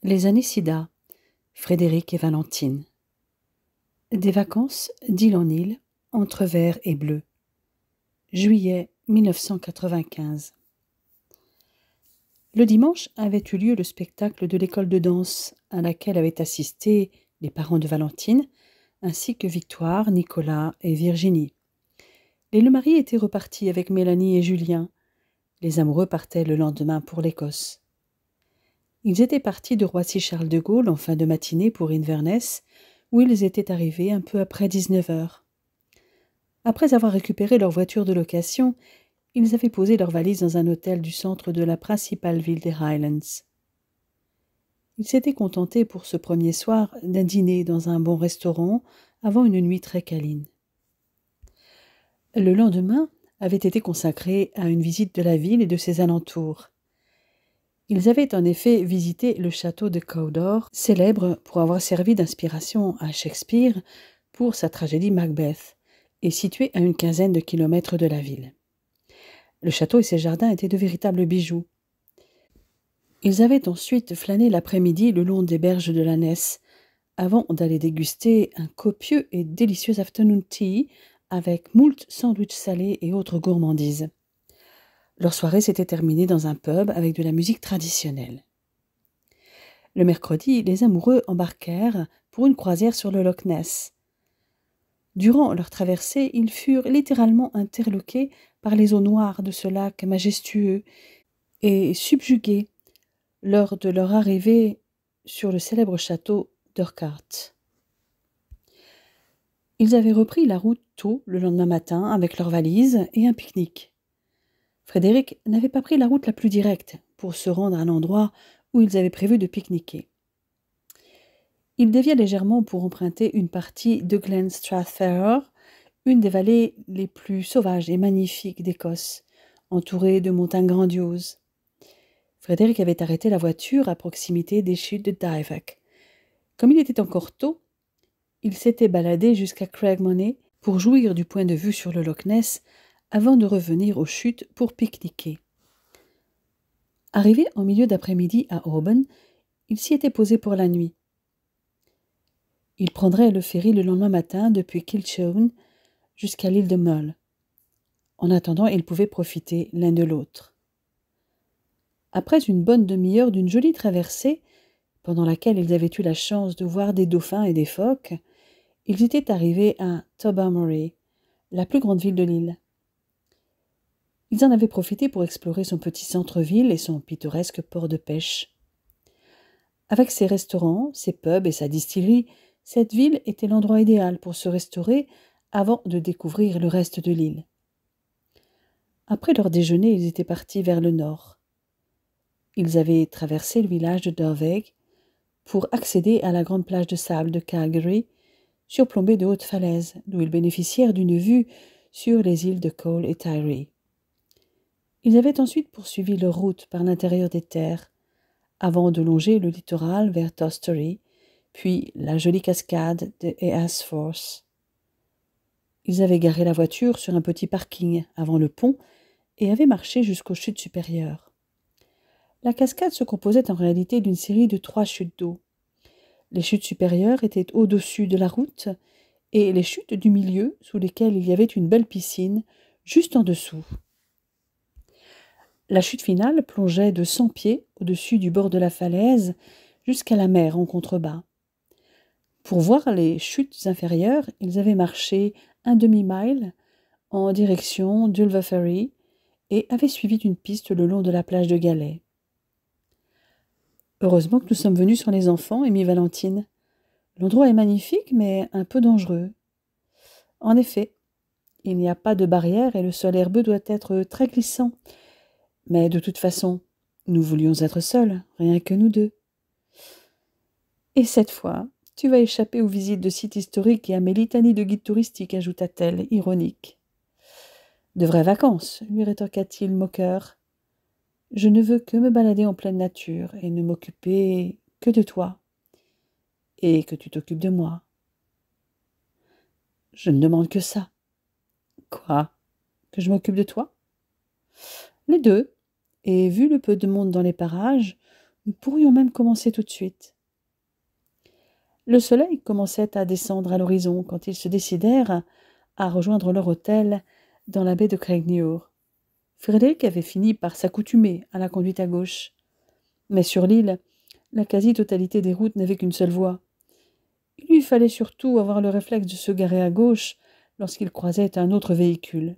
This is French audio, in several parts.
Les années Sida, Frédéric et Valentine. Des vacances d'île en île, entre vert et bleu. Juillet 1995. Le dimanche avait eu lieu le spectacle de l'école de danse à laquelle avaient assisté les parents de Valentine, ainsi que Victoire, Nicolas et Virginie. Les le mari était reparti avec Mélanie et Julien. Les amoureux partaient le lendemain pour l'Écosse. Ils étaient partis de Roissy-Charles de Gaulle en fin de matinée pour Inverness, où ils étaient arrivés un peu après 19 heures. Après avoir récupéré leur voiture de location, ils avaient posé leurs valises dans un hôtel du centre de la principale ville des Highlands. Ils s'étaient contentés pour ce premier soir d'un dîner dans un bon restaurant avant une nuit très câline. Le lendemain avait été consacré à une visite de la ville et de ses alentours. Ils avaient en effet visité le château de Cawdor, célèbre pour avoir servi d'inspiration à Shakespeare pour sa tragédie Macbeth, et situé à une quinzaine de kilomètres de la ville. Le château et ses jardins étaient de véritables bijoux. Ils avaient ensuite flâné l'après-midi le long des berges de la Ness, avant d'aller déguster un copieux et délicieux afternoon tea avec moult sandwichs salés et autres gourmandises. Leur soirée s'était terminée dans un pub avec de la musique traditionnelle. Le mercredi, les amoureux embarquèrent pour une croisière sur le Loch Ness. Durant leur traversée, ils furent littéralement interloqués par les eaux noires de ce lac majestueux et subjugués lors de leur arrivée sur le célèbre château d'Urquhart. Ils avaient repris la route tôt le lendemain matin avec leurs valises et un pique-nique. Frédéric n'avait pas pris la route la plus directe pour se rendre à l'endroit où ils avaient prévu de pique-niquer. Il dévia légèrement pour emprunter une partie de Glen Strathfarer, une des vallées les plus sauvages et magnifiques d'Écosse, entourée de montagnes grandioses. Frédéric avait arrêté la voiture à proximité des chutes de Divach. Comme il était encore tôt, il s'était baladé jusqu'à Craigmoney pour jouir du point de vue sur le Loch Ness avant de revenir aux chutes pour pique-niquer. Arrivé en milieu d'après-midi à Auburn, il s'y était posé pour la nuit. Il prendrait le ferry le lendemain matin depuis Kilchown jusqu'à l'île de Mull. En attendant, ils pouvaient profiter l'un de l'autre. Après une bonne demi-heure d'une jolie traversée, pendant laquelle ils avaient eu la chance de voir des dauphins et des phoques, ils étaient arrivés à Tobermory, la plus grande ville de l'île. Ils en avaient profité pour explorer son petit centre-ville et son pittoresque port de pêche. Avec ses restaurants, ses pubs et sa distillerie, cette ville était l'endroit idéal pour se restaurer avant de découvrir le reste de l'île. Après leur déjeuner, ils étaient partis vers le nord. Ils avaient traversé le village de Derveg pour accéder à la grande plage de sable de Calgary, surplombée de hautes falaises, d'où ils bénéficièrent d'une vue sur les îles de Cole et Tiree. Ils avaient ensuite poursuivi leur route par l'intérieur des terres, avant de longer le littoral vers Tostory, puis la jolie cascade de Eas Force. Ils avaient garé la voiture sur un petit parking avant le pont et avaient marché jusqu'aux chutes supérieures. La cascade se composait en réalité d'une série de 3 chutes d'eau. Les chutes supérieures étaient au-dessus de la route et les chutes du milieu, sous lesquelles il y avait une belle piscine, juste en dessous. La chute finale plongeait de 100 pieds au-dessus du bord de la falaise jusqu'à la mer en contrebas. Pour voir les chutes inférieures, ils avaient marché un demi-mile en direction d'Ulvaferry et avaient suivi une piste le long de la plage de Galets. « Heureusement que nous sommes venus sans les enfants, émit Valentine. L'endroit est magnifique, mais un peu dangereux. » En effet, il n'y a pas de barrière et le sol herbeux doit être très glissant. Mais de toute façon, nous voulions être seuls, rien que nous deux. Et cette fois, tu vas échapper aux visites de sites historiques et à mes litanies de guides touristiques, ajouta-t-elle, ironique. De vraies vacances, lui rétorqua-t-il moqueur. Je ne veux que me balader en pleine nature et ne m'occuper que de toi. Et que tu t'occupes de moi. Je ne demande que ça. Quoi? Que je m'occupe de toi? Les deux. Et vu le peu de monde dans les parages, Nous pourrions même commencer tout de suite. Le soleil commençait à descendre à l'horizon quand ils se décidèrent à rejoindre leur hôtel dans la baie de Craignure. Frédéric avait fini par s'accoutumer à la conduite à gauche. Mais sur l'île, la quasi-totalité des routes n'avait qu'une seule voie. Il lui fallait surtout avoir le réflexe de se garer à gauche lorsqu'ils croisaient un autre véhicule.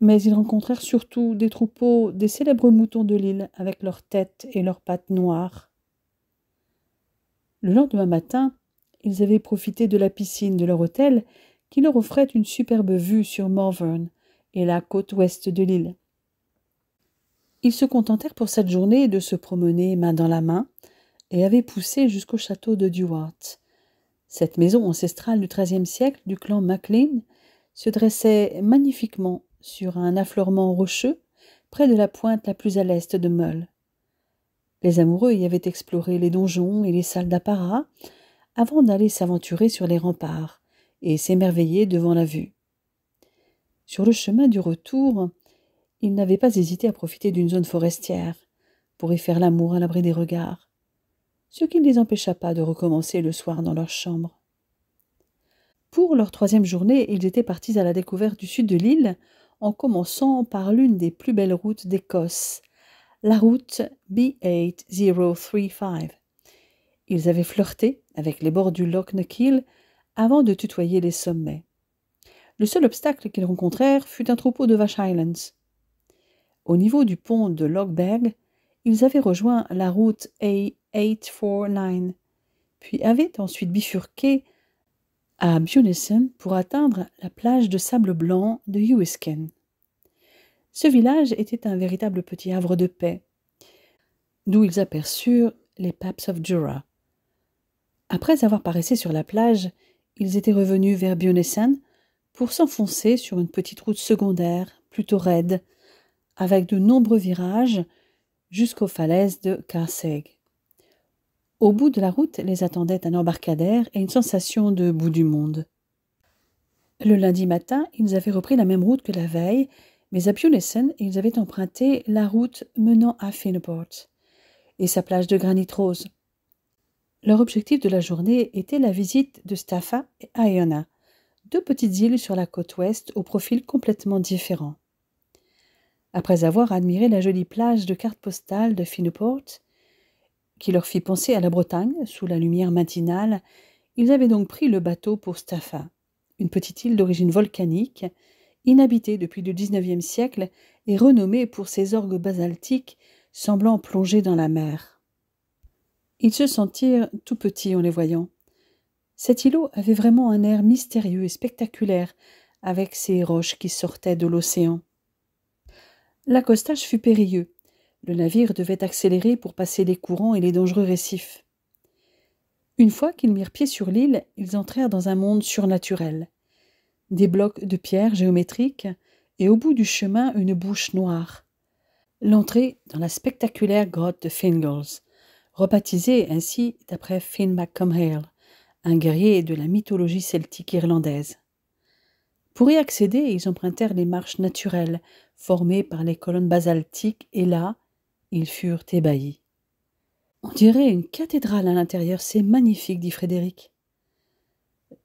Mais ils rencontrèrent surtout des troupeaux des célèbres moutons de l'île avec leurs têtes et leurs pattes noires. Le lendemain matin, ils avaient profité de la piscine de leur hôtel qui leur offrait une superbe vue sur Malvern et la côte ouest de l'île. Ils se contentèrent pour cette journée de se promener main dans la main et avaient poussé jusqu'au château de Duart. Cette maison ancestrale du XIIIe siècle du clan MacLean se dressait magnifiquement sur un affleurement rocheux près de la pointe la plus à l'est de Mull. Les amoureux y avaient exploré les donjons et les salles d'apparat avant d'aller s'aventurer sur les remparts et s'émerveiller devant la vue. Sur le chemin du retour, ils n'avaient pas hésité à profiter d'une zone forestière pour y faire l'amour à l'abri des regards, ce qui ne les empêcha pas de recommencer le soir dans leur chambre. Pour leur 3e journée, ils étaient partis à la découverte du sud de l'île en commençant par l'une des plus belles routes d'Écosse, la route B8035. Ils avaient flirté avec les bords du Loch Nakill avant de tutoyer les sommets. Le seul obstacle qu'ils rencontrèrent fut un troupeau de vaches Highlands. Au niveau du pont de Lochberg, ils avaient rejoint la route A849, puis avaient ensuite bifurqué à Bunessan pour atteindre la plage de sable blanc de Huisken. Ce village était un véritable petit havre de paix, d'où ils aperçurent les Paps of Jura. Après avoir paraissé sur la plage, ils étaient revenus vers Bunessan pour s'enfoncer sur une petite route secondaire, plutôt raide, avec de nombreux virages jusqu'aux falaises de Carseg. Au bout de la route les attendait un embarcadère et une sensation de bout du monde. Le lundi matin, ils avaient repris la même route que la veille, mais à Bunessan, ils avaient emprunté la route menant à Finneport et sa plage de granit rose. Leur objectif de la journée était la visite de Staffa et Iona, 2 petites îles sur la côte ouest au profil complètement différent. Après avoir admiré la jolie plage de carte postale de Finneport, qui leur fit penser à la Bretagne sous la lumière matinale, ils avaient donc pris le bateau pour Staffa, une petite île d'origine volcanique, inhabitée depuis le XIXe siècle et renommée pour ses orgues basaltiques semblant plonger dans la mer. Ils se sentirent tout petits en les voyant. Cet îlot avait vraiment un air mystérieux et spectaculaire, avec ses roches qui sortaient de l'océan. L'accostage fut périlleux. Le navire devait accélérer pour passer les courants et les dangereux récifs. Une fois qu'ils mirent pied sur l'île, ils entrèrent dans un monde surnaturel. Des blocs de pierre géométriques et au bout du chemin une bouche noire. L'entrée dans la spectaculaire grotte de Fingals, rebaptisée ainsi d'après Finn MacCumhaill, un guerrier de la mythologie celtique irlandaise. Pour y accéder, ils empruntèrent les marches naturelles formées par les colonnes basaltiques et là, ils furent ébahis. « On dirait une cathédrale à l'intérieur, c'est magnifique, dit Frédéric.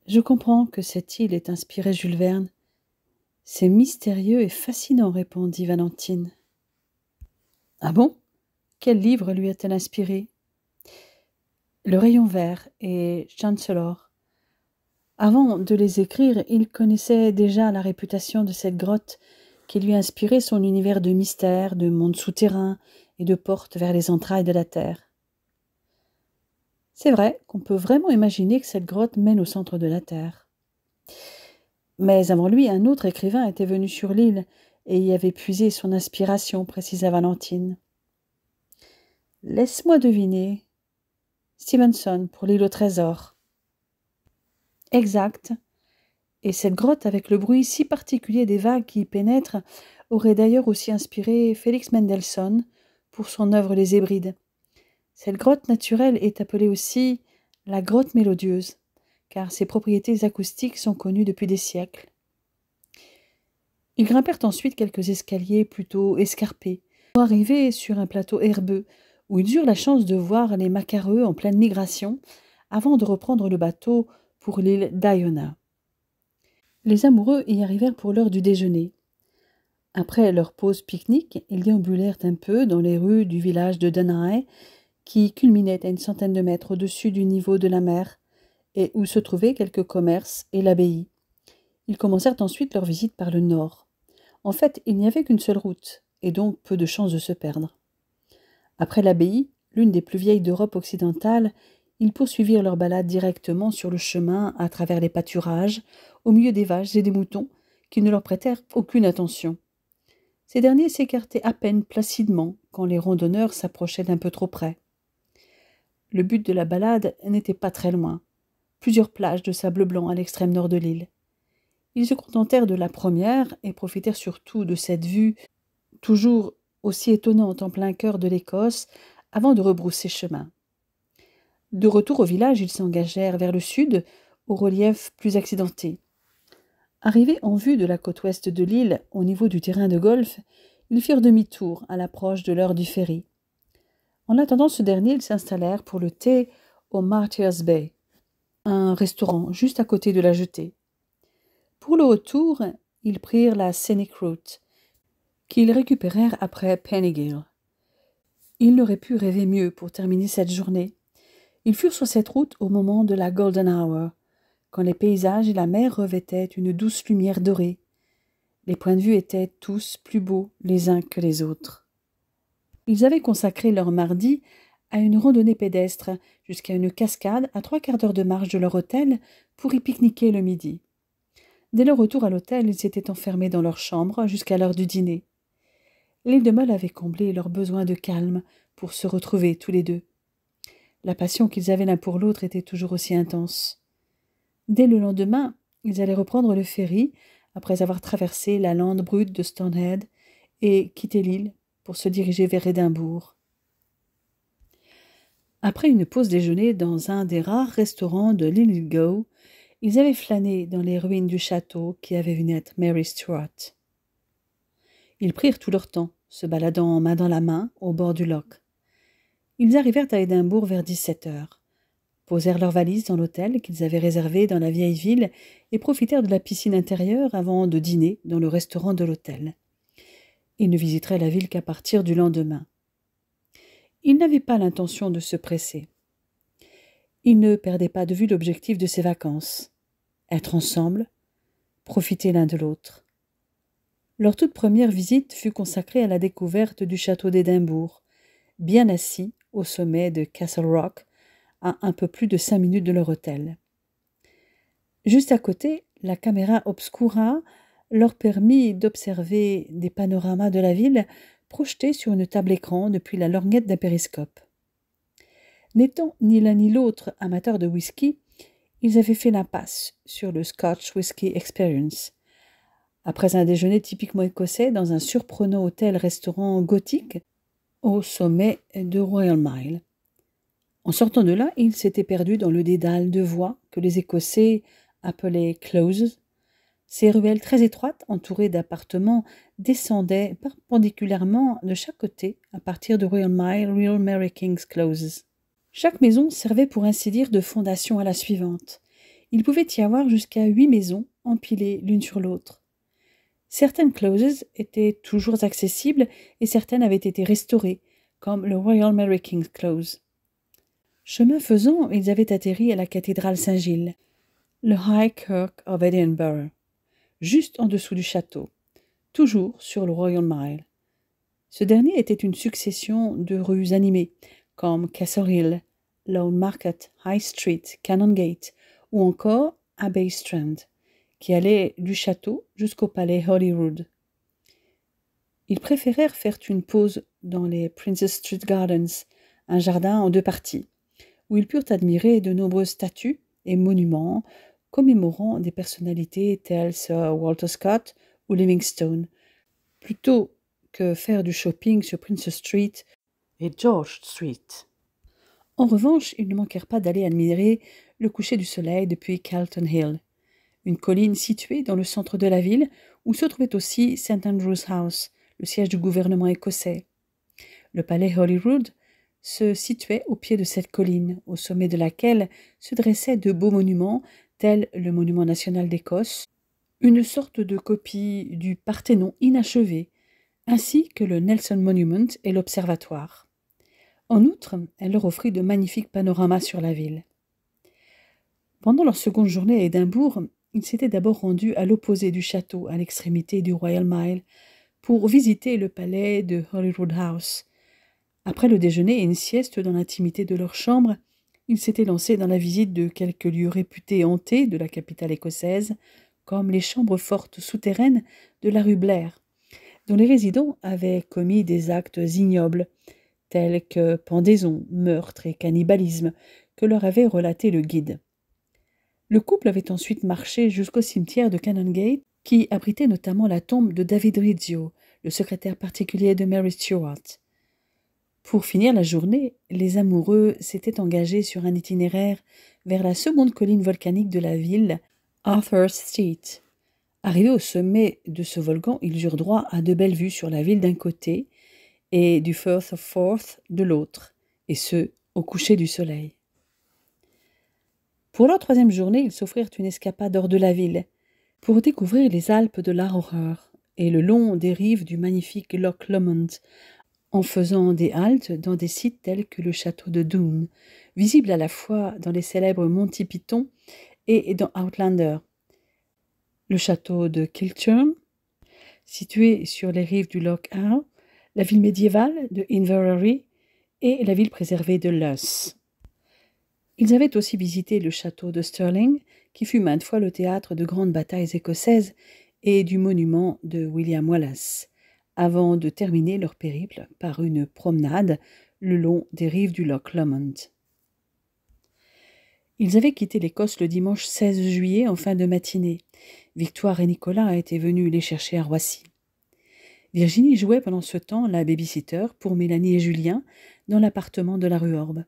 Je comprends que cette île ait inspiré Jules Verne. C'est mystérieux et fascinant, répondit Valentine. Ah bon? Quel livre lui a-t-elle inspiré? Le Rayon vert et Chancellor. Avant de les écrire, il connaissait déjà la réputation de cette grotte qui lui inspirait son univers de mystère, de monde souterrain et de portes vers les entrailles de la terre. C'est vrai qu'on peut vraiment imaginer que cette grotte mène au centre de la Terre. Mais avant lui, un autre écrivain était venu sur l'île et y avait puisé son inspiration, précisa Valentine. Laisse-moi deviner. Stevenson pour l'île au trésor. Exact. Et cette grotte, avec le bruit si particulier des vagues qui y pénètrent, aurait d'ailleurs aussi inspiré Félix Mendelssohn pour son œuvre Les Hébrides. Cette grotte naturelle est appelée aussi la grotte mélodieuse, car ses propriétés acoustiques sont connues depuis des siècles. Ils grimpèrent ensuite quelques escaliers plutôt escarpés, pour arriver sur un plateau herbeux, où ils eurent la chance de voir les macareux en pleine migration avant de reprendre le bateau pour l'île d'Iona. Les amoureux y arrivèrent pour l'heure du déjeuner. Après leur pause pique-nique, ils déambulèrent un peu dans les rues du village de Dunham, qui culminait à une centaine de mètres au-dessus du niveau de la mer, et où se trouvaient quelques commerces et l'abbaye. Ils commencèrent ensuite leur visite par le nord. En fait, il n'y avait qu'une seule route, et donc peu de chances de se perdre. Après l'abbaye, l'une des plus vieilles d'Europe occidentale, ils poursuivirent leur balade directement sur le chemin à travers les pâturages, au milieu des vaches et des moutons, qui ne leur prêtèrent aucune attention. Ces derniers s'écartaient à peine placidement quand les randonneurs s'approchaient d'un peu trop près. Le but de la balade n'était pas très loin, plusieurs plages de sable blanc à l'extrême nord de l'île. Ils se contentèrent de la première et profitèrent surtout de cette vue, toujours aussi étonnante en plein cœur de l'Écosse, avant de rebrousser chemin. De retour au village, ils s'engagèrent vers le sud, au relief plus accidenté. Arrivés en vue de la côte ouest de l'île, au niveau du terrain de golf, ils firent demi-tour à l'approche de l'heure du ferry. En attendant ce dernier, ils s'installèrent pour le thé au Martyrs Bay, un restaurant juste à côté de la jetée. Pour le retour, ils prirent la Scenic Route, qu'ils récupérèrent après Pennygill. Ils n'auraient pu rêver mieux pour terminer cette journée. Ils furent sur cette route au moment de la Golden Hour, quand les paysages et la mer revêtaient une douce lumière dorée. Les points de vue étaient tous plus beaux les uns que les autres. Ils avaient consacré leur mardi à une randonnée pédestre jusqu'à une cascade à 3/4 d'heure de marche de leur hôtel pour y pique-niquer le midi. Dès leur retour à l'hôtel, ils s'étaient enfermés dans leur chambre jusqu'à l'heure du dîner. L'île de Mull avait comblé leur besoin de calme pour se retrouver tous les deux. La passion qu'ils avaient l'un pour l'autre était toujours aussi intense. Dès le lendemain, ils allaient reprendre le ferry après avoir traversé la lande brute de Stonehead et quitter l'île pour se diriger vers Édimbourg. Après une pause déjeuner dans un des rares restaurants de Linlithgow, ils avaient flâné dans les ruines du château qui avait vu naître Mary Stuart. Ils prirent tout leur temps, se baladant main dans la main au bord du loch. Ils arrivèrent à Édimbourg vers 17h, posèrent leurs valises dans l'hôtel qu'ils avaient réservé dans la vieille ville et profitèrent de la piscine intérieure avant de dîner dans le restaurant de l'hôtel. Ils ne visiteraient la ville qu'à partir du lendemain. Ils n'avaient pas l'intention de se presser. Ils ne perdaient pas de vue l'objectif de ces vacances. Être ensemble, profiter l'un de l'autre. Leur toute première visite fut consacrée à la découverte du château d'Édimbourg, bien assis au sommet de Castle Rock, à un peu plus de 5 minutes de leur hôtel. Juste à côté, la caméra obscura leur permit d'observer des panoramas de la ville projetés sur une table écran depuis la lorgnette d'un périscope. N'étant ni l'un ni l'autre amateurs de whisky, ils avaient fait l'impasse sur le Scotch Whisky Experience. Après un déjeuner typiquement écossais dans un surprenant hôtel-restaurant gothique au sommet de Royal Mile. En sortant de là, ils s'étaient perdus dans le dédale de voies que les Écossais appelaient « closes ». Ces ruelles très étroites, entourées d'appartements, descendaient perpendiculairement de chaque côté à partir de Royal Mile, Real Mary King's Closes. Chaque maison servait pour ainsi dire de fondation à la suivante. Il pouvait y avoir jusqu'à 8 maisons empilées l'une sur l'autre. Certaines closes étaient toujours accessibles et certaines avaient été restaurées, comme le Royal Mary King's Close. Chemin faisant, ils avaient atterri à la cathédrale Saint-Gilles, le High Kirk of Edinburgh, juste en dessous du château, toujours sur le Royal Mile. Ce dernier était une succession de rues animées, comme Castle Hill, Lone Market, High Street, Canongate ou encore Abbey Strand, qui allait du château jusqu'au palais Holyrood. Ils préférèrent faire une pause dans les Princess Street Gardens, un jardin en 2 parties, où ils purent admirer de nombreuses statues et monuments commémorant des personnalités telles Sir Walter Scott ou Livingstone, plutôt que faire du shopping sur Princess Street et George Street. En revanche, ils ne manquèrent pas d'aller admirer le coucher du soleil depuis Calton Hill, une colline située dans le centre de la ville où se trouvait aussi St. Andrew's House, le siège du gouvernement écossais. Le palais Holyrood se situait au pied de cette colline, au sommet de laquelle se dressaient de beaux monuments, tels le Monument national d'Écosse, une sorte de copie du Parthénon inachevé, ainsi que le Nelson Monument et l'Observatoire. En outre, elle leur offrit de magnifiques panoramas sur la ville. Pendant leur seconde journée à Édimbourg, ils s'étaient d'abord rendus à l'opposé du château, à l'extrémité du Royal Mile, pour visiter le palais de Holyrood House. Après le déjeuner et une sieste dans l'intimité de leur chambre, ils s'étaient lancés dans la visite de quelques lieux réputés hantés de la capitale écossaise, comme les chambres fortes souterraines de la rue Blair, dont les résidents avaient commis des actes ignobles, tels que pendaisons, meurtres et cannibalisme, que leur avait relaté le guide. Le couple avait ensuite marché jusqu'au cimetière de Canongate, qui abritait notamment la tombe de David Rizzio, le secrétaire particulier de Mary Stuart. Pour finir la journée, les amoureux s'étaient engagés sur un itinéraire vers la seconde colline volcanique de la ville, Arthur's Seat. Arrivés au sommet de ce volcan, ils eurent droit à de belles vues sur la ville d'un côté et du Firth of Forth de l'autre, et ce, au coucher du soleil. Pour leur troisième journée, ils s'offrirent une escapade hors de la ville, pour découvrir les Alpes de l'Arroher et le long des rives du magnifique Loch Lomond, en faisant des haltes dans des sites tels que le château de Doune, visible à la fois dans les célèbres Monty Python et dans Outlander, le château de Kilchurn, situé sur les rives du Loch Howe, la ville médiévale de Inverary et la ville préservée de Luss. Ils avaient aussi visité le château de Stirling, qui fut maintes fois le théâtre de grandes batailles écossaises et du monument de William Wallace, avant de terminer leur périple par une promenade le long des rives du Loch Lomond. Ils avaient quitté l'Écosse le dimanche 16 juillet en fin de matinée. Victoire et Nicolas étaient venus les chercher à Roissy. Virginie jouait pendant ce temps la baby-sitter pour Mélanie et Julien dans l'appartement de la rue Orbe.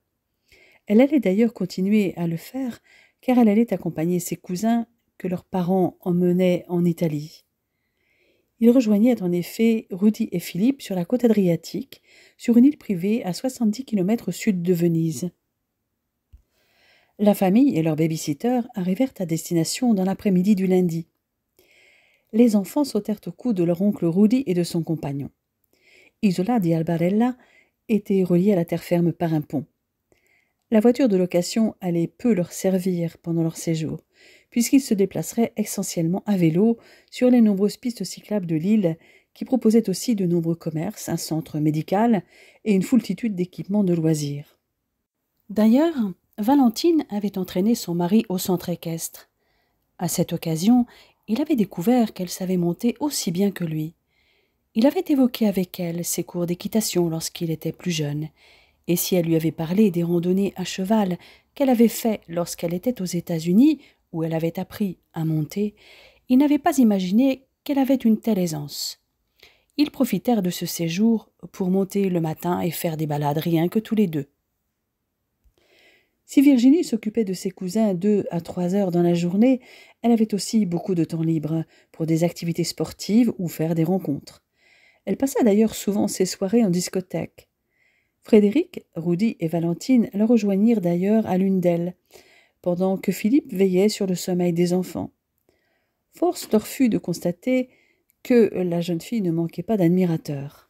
Elle allait d'ailleurs continuer à le faire car elle allait accompagner ses cousins que leurs parents emmenaient en Italie. Ils rejoignaient en effet Rudy et Philippe sur la côte adriatique, sur une île privée à 70 km au sud de Venise. La famille et leur baby-sitter arrivèrent à destination dans l'après-midi du lundi. Les enfants sautèrent au cou de leur oncle Rudy et de son compagnon. Isola di Albarella était reliée à la terre ferme par un pont. La voiture de location allait peu leur servir pendant leur séjour, puisqu'ils se déplaceraient essentiellement à vélo sur les nombreuses pistes cyclables de l'île, qui proposaient aussi de nombreux commerces, un centre médical et une foultitude d'équipements de loisirs. D'ailleurs, Valentine avait entraîné son mari au centre équestre. À cette occasion, il avait découvert qu'elle savait monter aussi bien que lui. Il avait évoqué avec elle ses cours d'équitation lorsqu'il était plus jeune, et si elle lui avait parlé des randonnées à cheval qu'elle avait fait lorsqu'elle était aux États-Unis, où elle avait appris à monter, il n'avait pas imaginé qu'elle avait une telle aisance. Ils profitèrent de ce séjour pour monter le matin et faire des balades rien que tous les deux. Si Virginie s'occupait de ses cousins 2 à 3 heures dans la journée, elle avait aussi beaucoup de temps libre pour des activités sportives ou faire des rencontres. Elle passa d'ailleurs souvent ses soirées en discothèque. Frédéric, Rudy et Valentine la rejoignirent d'ailleurs à l'une d'elles, pendant que Philippe veillait sur le sommeil des enfants. Force leur fut de constater que la jeune fille ne manquait pas d'admirateurs.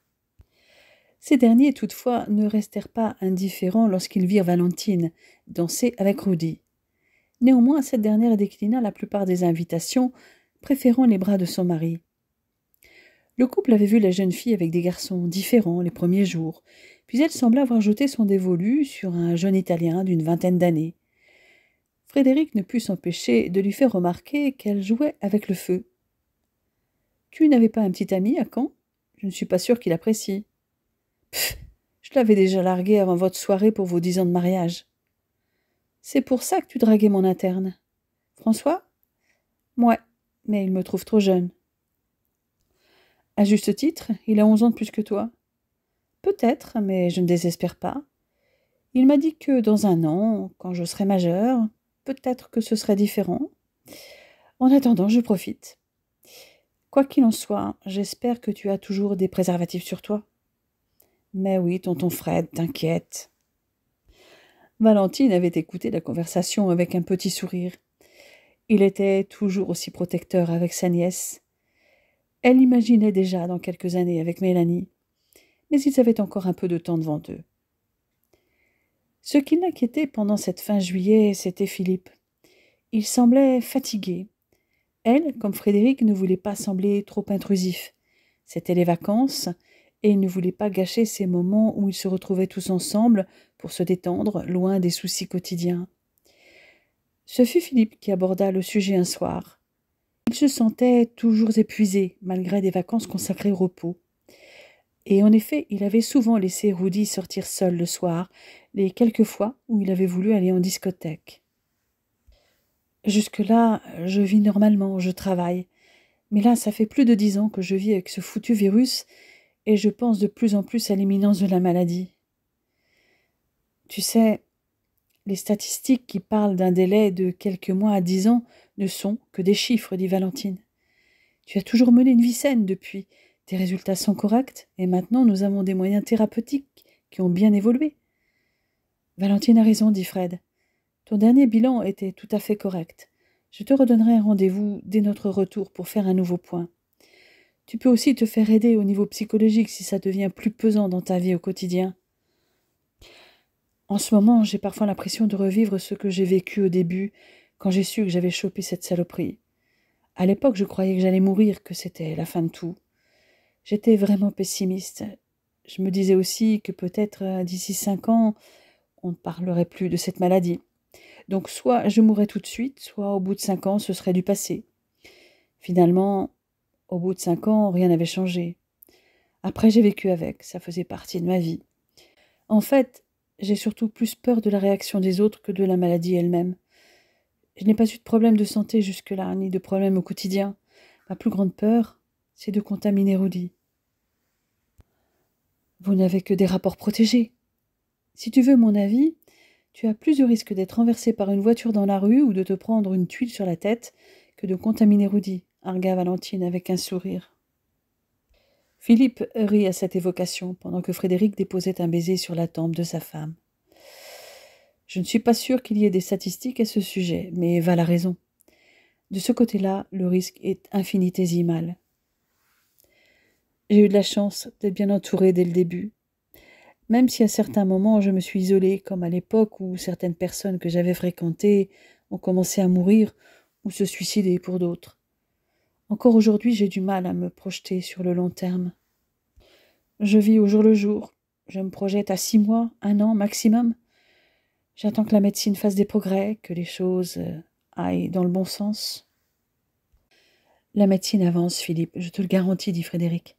Ces derniers, toutefois, ne restèrent pas indifférents lorsqu'ils virent Valentine danser avec Rudy. Néanmoins, cette dernière déclina la plupart des invitations, préférant les bras de son mari. Le couple avait vu la jeune fille avec des garçons différents les premiers jours, puis elle semblait avoir jeté son dévolu sur un jeune Italien d'une vingtaine d'années. Frédéric ne put s'empêcher de lui faire remarquer qu'elle jouait avec le feu. « Tu n'avais pas un petit ami à Caen ? Je ne suis pas sûre qu'il apprécie. »« Pfff, je l'avais déjà largué avant votre soirée pour vos 10 ans de mariage. »« C'est pour ça que tu draguais mon interne. »« François ? » ?»« Ouais, mais il me trouve trop jeune. »« À juste titre, il a 11 ans de plus que toi. »« Peut-être, mais je ne désespère pas. Il m'a dit que dans 1 an, quand je serai majeure, peut-être que ce serait différent. En attendant, je profite. Quoi qu'il en soit, j'espère que tu as toujours des préservatifs sur toi. Mais oui, tonton Fred, t'inquiète. Valentine avait écouté la conversation avec un petit sourire. Il était toujours aussi protecteur avec sa nièce. Elle l'imaginait déjà dans quelques années avec Mélanie, mais ils avaient encore un peu de temps devant eux. Ce qui l'inquiétait pendant cette fin juillet, c'était Philippe. Il semblait fatigué. Elle, comme Frédéric, ne voulait pas sembler trop intrusif. C'étaient les vacances, et il ne voulait pas gâcher ces moments où ils se retrouvaient tous ensemble pour se détendre, loin des soucis quotidiens. Ce fut Philippe qui aborda le sujet un soir. Il se sentait toujours épuisé, malgré des vacances consacrées au repos. Et en effet, il avait souvent laissé Rudy sortir seul le soir, les quelques fois où il avait voulu aller en discothèque. Jusque-là, je vis normalement, je travaille. Mais là, ça fait plus de 10 ans que je vis avec ce foutu virus, et je pense de plus en plus à l'imminence de la maladie. Tu sais, les statistiques qui parlent d'un délai de quelques mois à 10 ans ne sont que des chiffres, dit Valentine. Tu as toujours mené une vie saine depuis. Tes résultats sont corrects, et maintenant nous avons des moyens thérapeutiques qui ont bien évolué. Valentine a raison, dit Fred. Ton dernier bilan était tout à fait correct. Je te redonnerai un rendez-vous dès notre retour pour faire un nouveau point. Tu peux aussi te faire aider au niveau psychologique si ça devient plus pesant dans ta vie au quotidien. En ce moment, j'ai parfois l'impression de revivre ce que j'ai vécu au début, quand j'ai su que j'avais chopé cette saloperie. À l'époque, je croyais que j'allais mourir, que c'était la fin de tout. J'étais vraiment pessimiste. Je me disais aussi que peut-être d'ici 5 ans, on ne parlerait plus de cette maladie. Donc soit je mourrais tout de suite, soit au bout de 5 ans, ce serait du passé. Finalement, au bout de 5 ans, rien n'avait changé. Après, j'ai vécu avec, ça faisait partie de ma vie. En fait, j'ai surtout plus peur de la réaction des autres que de la maladie elle-même. Je n'ai pas eu de problème de santé jusque-là, ni de problème au quotidien. Ma plus grande peur, c'est de contaminer Rudy. Vous n'avez que des rapports protégés. Si tu veux mon avis, tu as plus de risque d'être renversé par une voiture dans la rue ou de te prendre une tuile sur la tête que de contaminer Rudy, argua Valentine avec un sourire. Philippe rit à cette évocation pendant que Frédéric déposait un baiser sur la tempe de sa femme. Je ne suis pas sûre qu'il y ait des statistiques à ce sujet, mais Val a raison. De ce côté-là, le risque est infinitésimal. J'ai eu de la chance d'être bien entourée dès le début. Même si à certains moments je me suis isolée, comme à l'époque où certaines personnes que j'avais fréquentées ont commencé à mourir ou se suicider pour d'autres. Encore aujourd'hui, j'ai du mal à me projeter sur le long terme. Je vis au jour le jour. Je me projette à 6 mois, 1 an maximum. J'attends que la médecine fasse des progrès, que les choses aillent dans le bon sens. La médecine avance, Philippe, je te le garantis, dit Frédéric.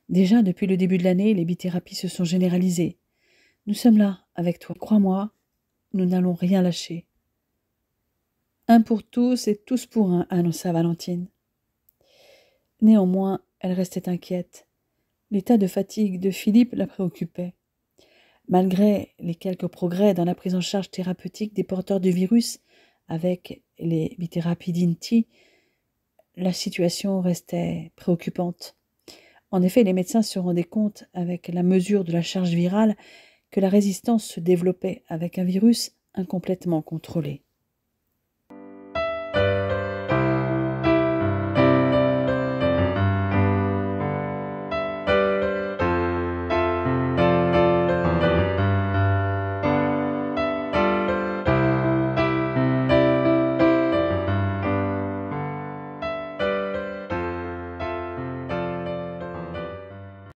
Déjà, depuis le début de l'année, les bithérapies se sont généralisées. Nous sommes là, avec toi. Crois-moi, nous n'allons rien lâcher. Un pour tous et tous pour un, annonça Valentine. Néanmoins, elle restait inquiète. L'état de fatigue de Philippe la préoccupait. Malgré les quelques progrès dans la prise en charge thérapeutique des porteurs du virus, avec les bithérapies d'INTI, la situation restait préoccupante. En effet, les médecins se rendaient compte, avec la mesure de la charge virale, que la résistance se développait avec un virus incomplètement contrôlé.